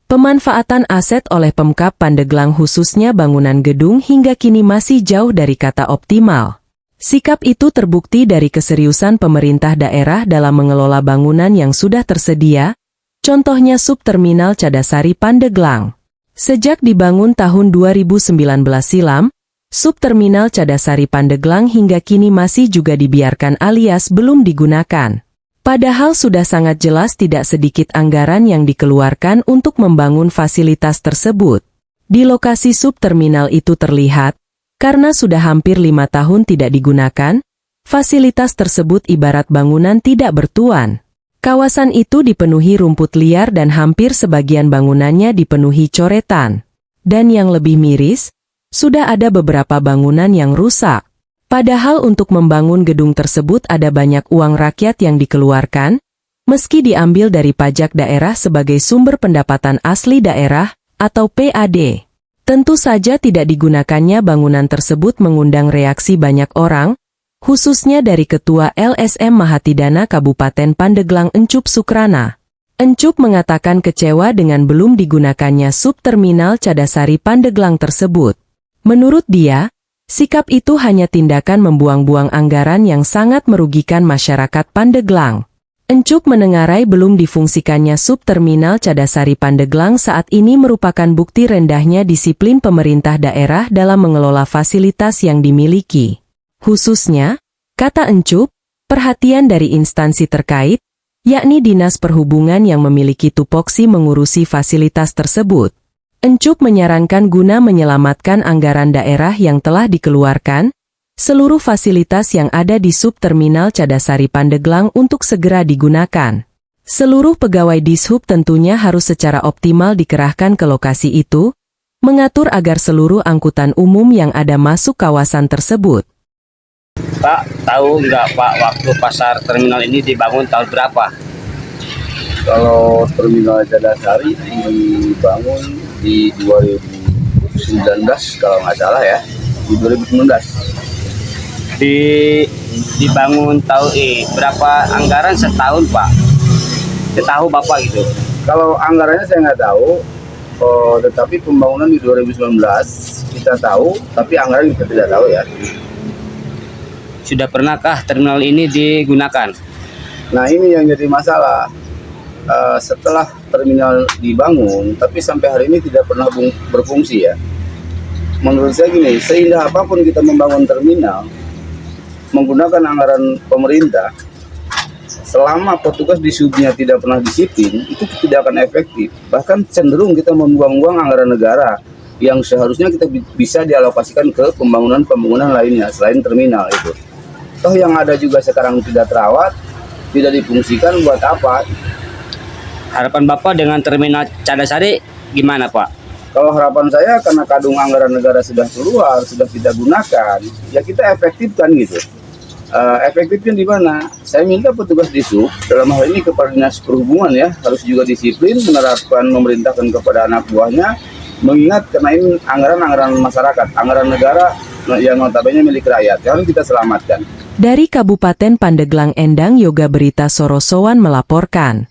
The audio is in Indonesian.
Pemanfaatan aset oleh Pemkab Pandeglang khususnya bangunan gedung hingga kini masih jauh dari kata optimal. Sikap itu terbukti dari keseriusan pemerintah daerah dalam mengelola bangunan yang sudah tersedia, contohnya Subterminal Cadasari Pandeglang. Sejak dibangun tahun 2019 silam, Subterminal Cadasari Pandeglang hingga kini masih juga dibiarkan alias belum digunakan. Padahal sudah sangat jelas tidak sedikit anggaran yang dikeluarkan untuk membangun fasilitas tersebut. Di lokasi subterminal itu terlihat, karena sudah hampir 5 tahun tidak digunakan, fasilitas tersebut ibarat bangunan tidak bertuan. Kawasan itu dipenuhi rumput liar dan hampir sebagian bangunannya dipenuhi coretan. Dan yang lebih miris, sudah ada beberapa bangunan yang rusak. Padahal untuk membangun gedung tersebut ada banyak uang rakyat yang dikeluarkan, meski diambil dari pajak daerah sebagai sumber pendapatan asli daerah, atau PAD. Tentu saja tidak digunakannya bangunan tersebut mengundang reaksi banyak orang, khususnya dari Ketua LSM Mahatidana Kabupaten Pandeglang Encup Sukrana. Encup mengatakan kecewa dengan belum digunakannya Subterminal Cadasari Pandeglang tersebut. Menurut dia, sikap itu hanya tindakan membuang-buang anggaran yang sangat merugikan masyarakat Pandeglang. Encup menengarai belum difungsikannya Subterminal Cadasari Pandeglang saat ini merupakan bukti rendahnya disiplin pemerintah daerah dalam mengelola fasilitas yang dimiliki. Khususnya, kata Encup, perhatian dari instansi terkait, yakni Dinas Perhubungan yang memiliki tupoksi mengurusi fasilitas tersebut. Encup menyarankan guna menyelamatkan anggaran daerah yang telah dikeluarkan, seluruh fasilitas yang ada di Subterminal Cadasari Pandeglang untuk segera digunakan. Seluruh pegawai Dishub tentunya harus secara optimal dikerahkan ke lokasi itu, mengatur agar seluruh angkutan umum yang ada masuk kawasan tersebut. Pak, tahu nggak Pak waktu pasar terminal ini dibangun tahun berapa? Kalau Terminal Cadasari dibangun di 2019 kalau nggak salah ya, di 2019. Dibangun tahun berapa anggaran setahun Pak? Setahu Bapak gitu. Kalau anggarannya saya nggak tahu, tetapi pembangunan di 2019 kita tahu, tapi anggaran kita tidak tahu ya. Sudah pernahkah terminal ini digunakan? Nah ini yang jadi masalah. Setelah terminal dibangun, tapi sampai hari ini tidak pernah berfungsi ya. Menurut saya gini, seindah apapun kita membangun terminal, menggunakan anggaran pemerintah, selama petugas di subnya tidak pernah disiplin, itu tidak akan efektif. Bahkan cenderung kita membuang-buang anggaran negara yang seharusnya kita bisa dialokasikan ke pembangunan lainnya selain terminal itu. Toh yang ada juga sekarang tidak terawat, tidak difungsikan, buat apa? Harapan Bapak dengan terminal Cadasari gimana Pak? Kalau harapan saya karena kadung anggaran negara sudah keluar, sudah kita gunakan, ya kita efektifkan gitu. Efektifnya di mana? Saya minta petugas di sub, dalam hal ini kepada Dinas Perhubungan ya, harus juga disiplin menerapkan, memerintahkan kepada anak buahnya, mengingat karena ini anggaran masyarakat, anggaran negara yang notabene milik rakyat, yang harus kita selamatkan. Dari Kabupaten Pandeglang Endang Yoga Berita Sorosowan melaporkan.